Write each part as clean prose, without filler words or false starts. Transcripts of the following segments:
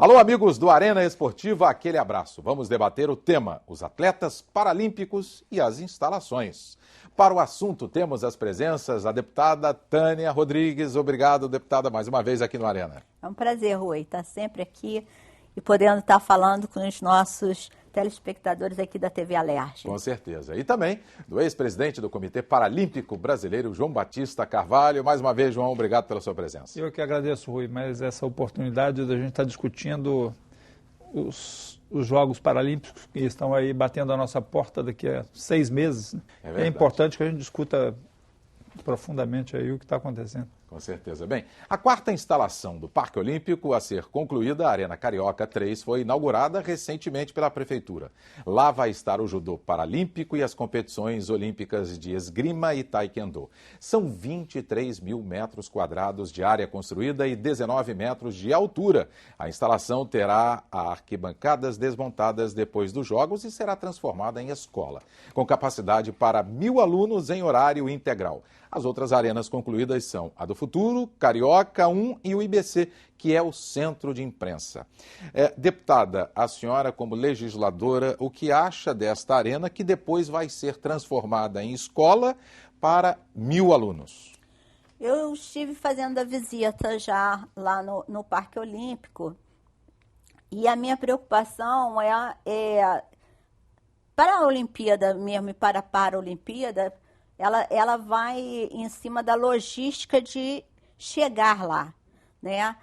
Alô, amigos do Arena Esportiva, aquele abraço. Vamos debater o tema, os atletas paralímpicos e as instalações. Para o assunto, temos as presenças da deputada Tânia Rodrigues. Obrigado, deputada, mais uma vez aqui no Arena. É um prazer, Rui, estar sempre aqui e podendo estar falando com os nossos telespectadores aqui da TV Alerj. Com certeza. E também do ex-presidente do Comitê Paralímpico Brasileiro, João Batista Carvalho. Mais uma vez, João, obrigado pela sua presença. Eu que agradeço, Rui, mas essa oportunidade da gente estar discutindo os Jogos Paralímpicos que estão aí batendo a nossa porta daqui a 6 meses. Né? É importante que a gente discuta profundamente aí o que está acontecendo. Com certeza. Bem, a 4ª instalação do Parque Olímpico a ser concluída, a Arena Carioca 3, foi inaugurada recentemente pela Prefeitura. Lá vai estar o judô paralímpico e as competições olímpicas de esgrima e taekwondo. São 23 mil metros quadrados de área construída e 19 metros de altura. A instalação terá arquibancadas desmontadas depois dos Jogos e será transformada em escola, com capacidade para 1.000 alunos em horário integral. As outras arenas concluídas são a do Futuro, Carioca 1 e o IBC, que é o centro de imprensa. Deputada, a senhora como legisladora, o que acha desta arena que depois vai ser transformada em escola para 1.000 alunos? Eu estive fazendo a visita já lá no Parque Olímpico e a minha preocupação é para a Olimpíada mesmo e para a Paralimpíada, ela vai em cima da logística de chegar lá, né?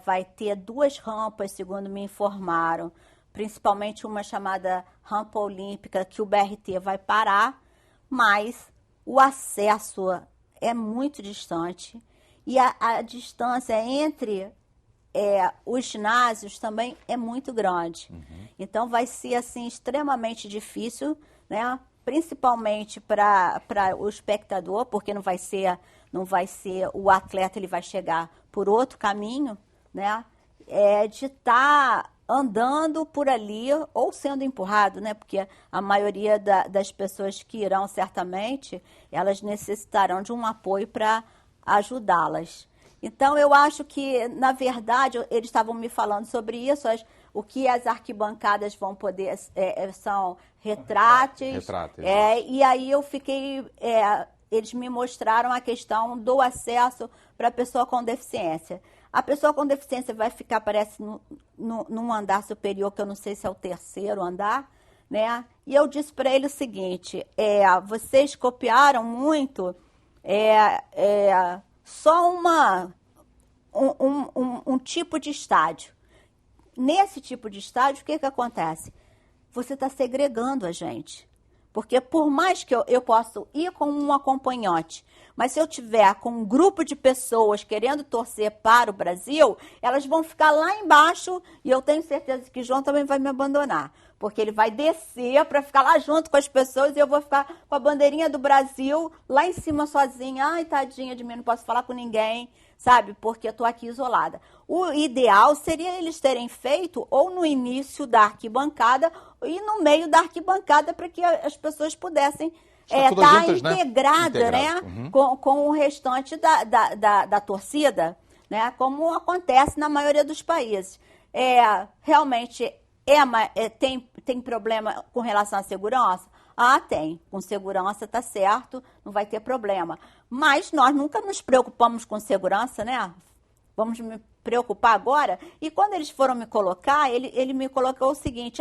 Vai ter 2 rampas, segundo me informaram, principalmente uma chamada rampa olímpica, que o BRT vai parar, mas o acesso é muito distante e a distância entre os ginásios também é muito grande. Uhum. Então vai ser assim extremamente difícil, né? Principalmente para o espectador, porque não vai ser o atleta, ele vai chegar por outro caminho, né? De estar andando por ali ou sendo empurrado, né? Porque a maioria das pessoas que irão certamente, elas necessitarão de um apoio para ajudá-las. Então, eu acho que, na verdade, eles estavam me falando sobre isso, o que as arquibancadas vão poder, são retráteis. E aí eu fiquei, eles me mostraram a questão do acesso para a pessoa com deficiência. A pessoa com deficiência vai ficar, parece, num andar superior, que eu não sei se é o 3º andar, né? E eu disse para ele o seguinte, vocês copiaram muito só um tipo de estádio. Nesse tipo de estádio, o que acontece? Você está segregando a gente. Porque por mais que eu possa ir com um acompanhante, mas se eu tiver com um grupo de pessoas querendo torcer para o Brasil, elas vão ficar lá embaixo e eu tenho certeza que João também vai me abandonar. Porque ele vai descer para ficar lá junto com as pessoas e eu vou ficar com a bandeirinha do Brasil lá em cima sozinha. Ai, tadinha de mim, não posso falar com ninguém, sabe? Porque eu estou aqui isolada. O ideal seria eles terem feito ou no início da arquibancada e no meio da arquibancada para que as pessoas pudessem estar integradas, né? Uhum. com o restante da torcida, né? Como acontece na maioria dos países. Realmente tem problema com relação à segurança? Tem. Com segurança tá certo, não vai ter problema. Mas nós nunca nos preocupamos com segurança, né? Vamos me preocupar agora? E quando eles foram me colocar, ele me colocou o seguinte,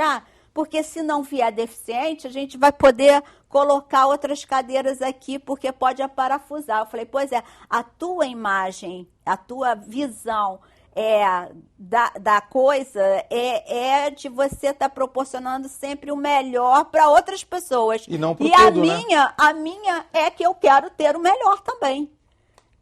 porque se não vier deficiente, a gente vai poder colocar outras cadeiras aqui, porque pode aparafusar. Eu falei, pois a tua imagem, a tua visão da coisa de você estar proporcionando sempre o melhor para outras pessoas. E não para todo, a minha é que eu quero ter o melhor também.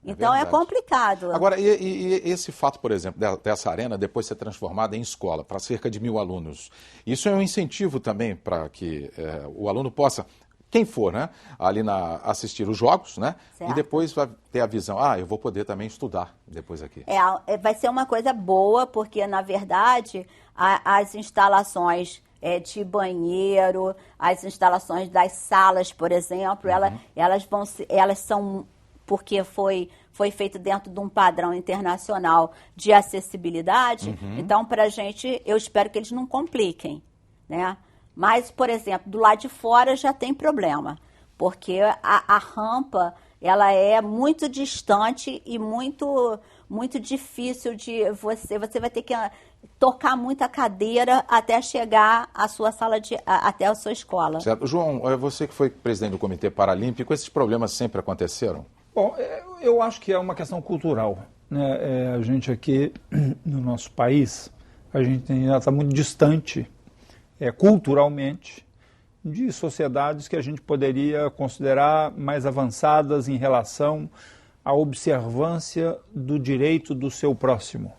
Então é complicado. Agora, e esse fato, por exemplo, dessa arena depois ser transformada em escola para cerca de 1.000 alunos, isso é um incentivo também para que o aluno possa, quem for, né, ali assistir os jogos, né, certo. E depois vai ter a visão, eu vou poder também estudar depois aqui. Vai ser uma coisa boa, porque, na verdade, as instalações de banheiro, as instalações das salas, por exemplo, elas são porque foi feito dentro de um padrão internacional de acessibilidade. Então, para a gente, eu espero que eles não compliquem, né? Mas, por exemplo, do lado de fora já tem problema, porque a rampa, ela é muito distante e muito difícil de você vai ter que tocar muita cadeira até chegar à sua sala até a sua escola. Certo. João, você que foi presidente do Comitê Paralímpico, esses problemas sempre aconteceram? Bom, eu acho que é uma questão cultural, né? A gente aqui, no nosso país, a gente ainda está muito distante, culturalmente, de sociedades que a gente poderia considerar mais avançadas em relação à observância do direito do seu próximo.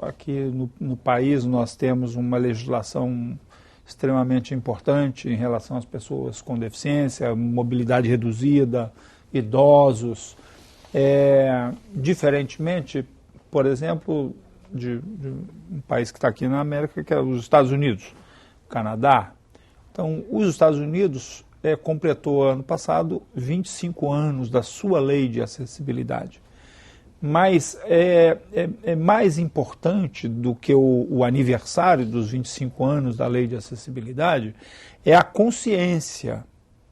Aqui no país nós temos uma legislação extremamente importante em relação às pessoas com deficiência, mobilidade reduzida, idosos. Diferentemente, por exemplo, de um país que está aqui na América, que é os Estados Unidos, Canadá. Então, os Estados Unidos completou ano passado 25 anos da sua lei de acessibilidade. Mas é mais importante do que o aniversário dos 25 anos da lei de acessibilidade é a consciência.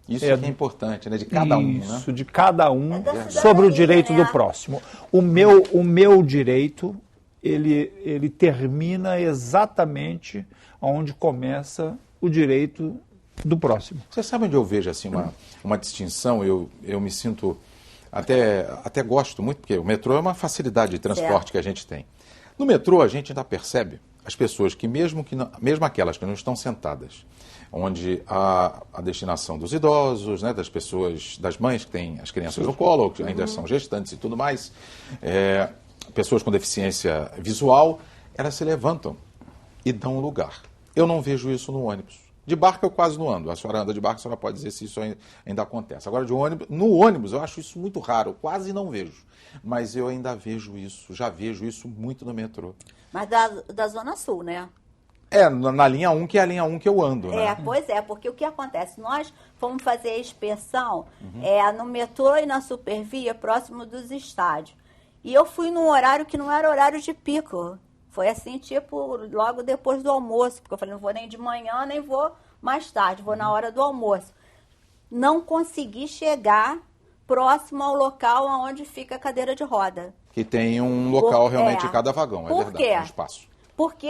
Isso que é importante, né? De cada um, né? Isso, de cada um sobre o direito do próximo. O meu direito, ele termina exatamente onde começa o direito do próximo. Você sabe onde eu vejo assim, uma distinção? Eu me sinto... Até gosto muito, porque o metrô é uma facilidade de transporte que a gente tem. No metrô, a gente ainda percebe as pessoas que mesmo aquelas que não estão sentadas, onde a destinação dos idosos, né, das pessoas, das mães que têm as crianças no colo, ou que ainda são gestantes e tudo mais, pessoas com deficiência visual, elas se levantam e dão lugar. Eu não vejo isso no ônibus. De barco eu quase não ando. A senhora anda de barco, a senhora pode dizer se isso ainda acontece. Agora, no ônibus, eu acho isso muito raro, quase não vejo. Mas eu ainda vejo isso, já vejo isso muito no metrô. Mas da Zona Sul, né? Na linha 1, que é a linha 1 que eu ando, né? Pois é, porque o que acontece? Nós fomos fazer a inspeção no metrô e na Supervia, próximo dos estádios. E eu fui num horário que não era horário de pico. Foi assim, tipo, logo depois do almoço, porque eu falei, não vou nem de manhã, nem vou mais tarde, vou na hora do almoço. Não consegui chegar próximo ao local onde fica a cadeira de roda. Que tem um local realmente em cada vagão, é verdade, um espaço. Porque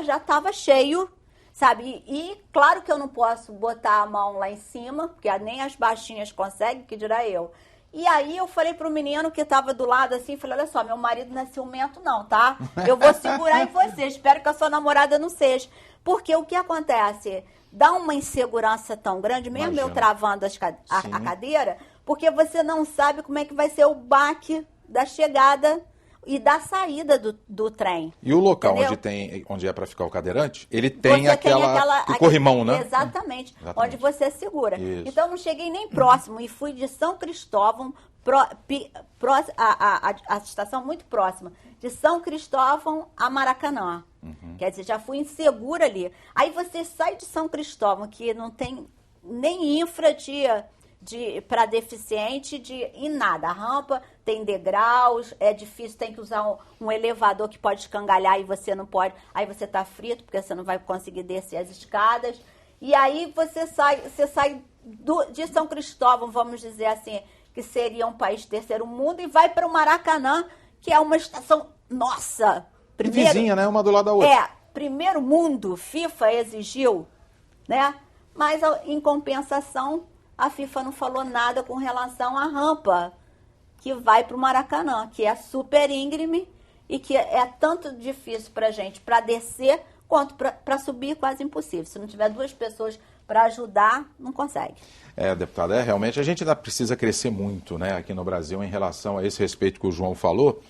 já estava cheio, sabe? E claro que eu não posso botar a mão lá em cima, porque nem as baixinhas conseguem, que dirá eu. E aí eu falei pro menino que estava do lado assim, falei, olha só, meu marido não é ciumento não, tá? Eu vou segurar em você, espero que a sua namorada não seja. Porque o que acontece? Dá uma insegurança tão grande, mesmo eu travando a cadeira, porque você não sabe como é que vai ser o baque da chegada e da saída do trem. E o local onde é para ficar o cadeirante, ele tem aquele corrimão, né? Exatamente, onde você segura. Isso. Então, eu não cheguei nem próximo e fui de São Cristóvão, a estação muito próxima, de São Cristóvão a Maracanã. Quer dizer, já fui insegura ali. Aí você sai de São Cristóvão, que não tem nem infra para deficiente em nada. A rampa tem degraus, é difícil, tem que usar um elevador que pode escangalhar e você não pode. Aí você tá frito, porque você não vai conseguir descer as escadas. E aí você sai de São Cristóvão, vamos dizer assim, que seria um país terceiro mundo, e vai para o Maracanã, que é uma estação, nossa! Vizinha, né? Uma do lado da outra. Primeiro mundo, FIFA exigiu, né? Mas em compensação, a FIFA não falou nada com relação à rampa que vai para o Maracanã, que é super íngreme e que é tanto difícil para a gente para descer quanto para subir, quase impossível. Se não tiver duas pessoas para ajudar, não consegue. Deputada, realmente a gente ainda precisa crescer muito, né, aqui no Brasil em relação a esse respeito que o João falou,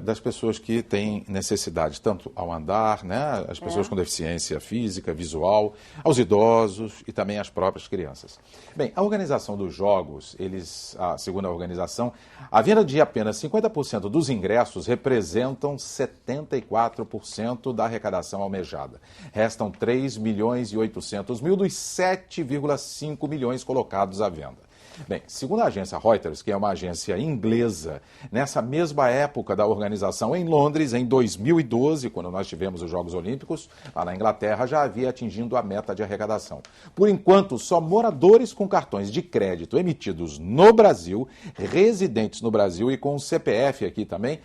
das pessoas que têm necessidade, tanto ao andar, né, as pessoas com deficiência física, visual, aos idosos e também às próprias crianças. Bem, a organização dos jogos, segundo a organização, a venda de apenas 50% dos ingressos representam 74% da arrecadação almejada. Restam 3.800.000 dos 7,5 milhões colocados à venda. Bem, segundo a agência Reuters, que é uma agência inglesa, nessa mesma época da organização em Londres, em 2012, quando nós tivemos os Jogos Olímpicos, lá na Inglaterra, já havia atingido a meta de arrecadação. Por enquanto, só moradores com cartões de crédito emitidos no Brasil, residentes no Brasil e com o CPF aqui também,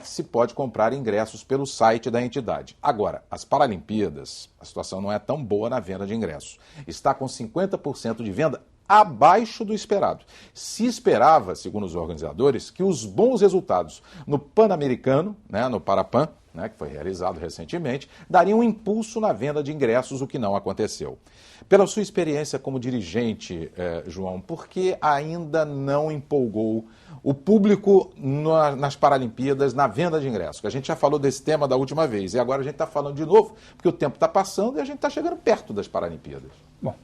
se pode comprar ingressos pelo site da entidade. Agora, as Paralimpíadas, a situação não é tão boa na venda de ingressos. Está com 50% de venda abaixo do esperado. Se esperava, segundo os organizadores, que os bons resultados no Pan-Americano, no Parapan, que foi realizado recentemente, dariam um impulso na venda de ingressos, o que não aconteceu. Pela sua experiência como dirigente, João, por que ainda não empolgou o público nas Paralimpíadas, na venda de ingressos? Que a gente já falou desse tema da última vez e agora a gente está falando de novo, porque o tempo está passando e a gente está chegando perto das Paralimpíadas. Bom,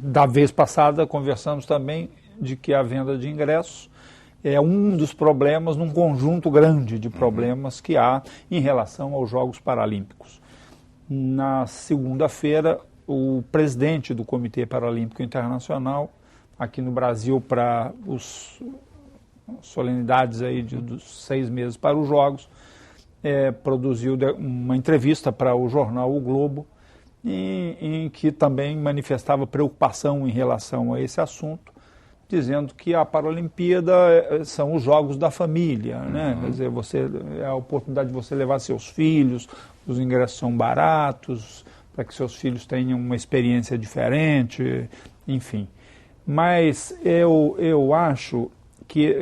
da vez passada conversamos também de que a venda de ingressos é um dos problemas num conjunto grande de problemas que há em relação aos Jogos Paralímpicos. Na segunda-feira, o presidente do Comitê Paralímpico Internacional, aqui no Brasil, para as solenidades aí dos 6 meses para os Jogos, produziu uma entrevista para o jornal O Globo, em que também manifestava preocupação em relação a esse assunto, dizendo que a Paralimpíada são os jogos da família, né? Quer dizer, é a oportunidade de você levar seus filhos, os ingressos são baratos, para que seus filhos tenham uma experiência diferente, enfim. Mas eu acho que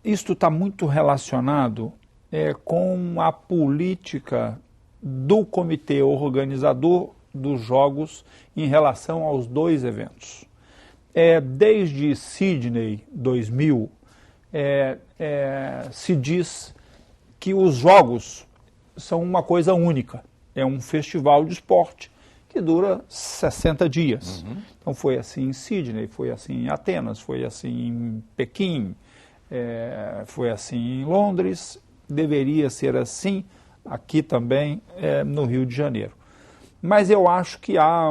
isto está muito relacionado com a política do comitê organizador dos Jogos em relação aos 2 eventos. Desde Sydney 2000, se diz que os Jogos são uma coisa única. É um festival de esporte que dura 60 dias. Então foi assim em Sydney, foi assim em Atenas, foi assim em Pequim, foi assim em Londres, deveria ser assim aqui também no Rio de Janeiro. Mas eu acho que há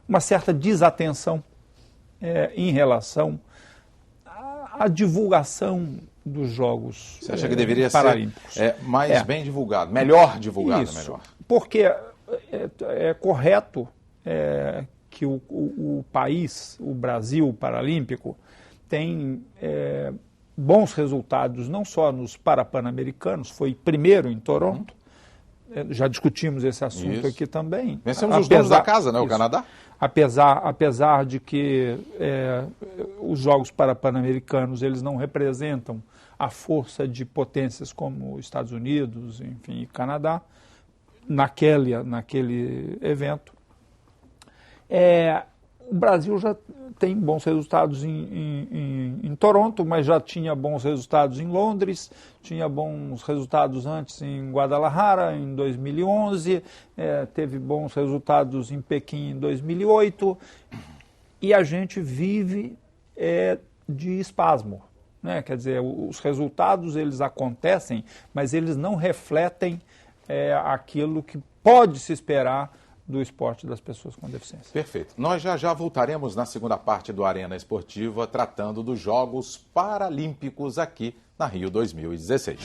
uma certa desatenção em relação à divulgação dos Jogos Você acha que deveria paralímpicos. Ser mais bem divulgado, melhor divulgado? Isso, melhor. Porque é correto que o país, o Brasil Paralímpico, tem bons resultados, não só nos Parapan-americanos, foi primeiro em Toronto, já discutimos esse assunto aqui também. Vencemos os donos da casa, né, o Canadá? Apesar de que os Jogos Parapan-americanos eles não representam a força de potências como Estados Unidos, enfim, e Canadá, naquele evento. O Brasil já tem bons resultados em Toronto, mas já tinha bons resultados em Londres, tinha bons resultados antes em Guadalajara, em 2011, teve bons resultados em Pequim em 2008, e a gente vive de espasmo, né? Quer dizer, os resultados eles acontecem, mas eles não refletem aquilo que pode se esperar do esporte das pessoas com deficiência. Perfeito. Nós já voltaremos na segunda parte do Arena Esportiva, tratando dos Jogos Paralímpicos aqui na Rio 2016.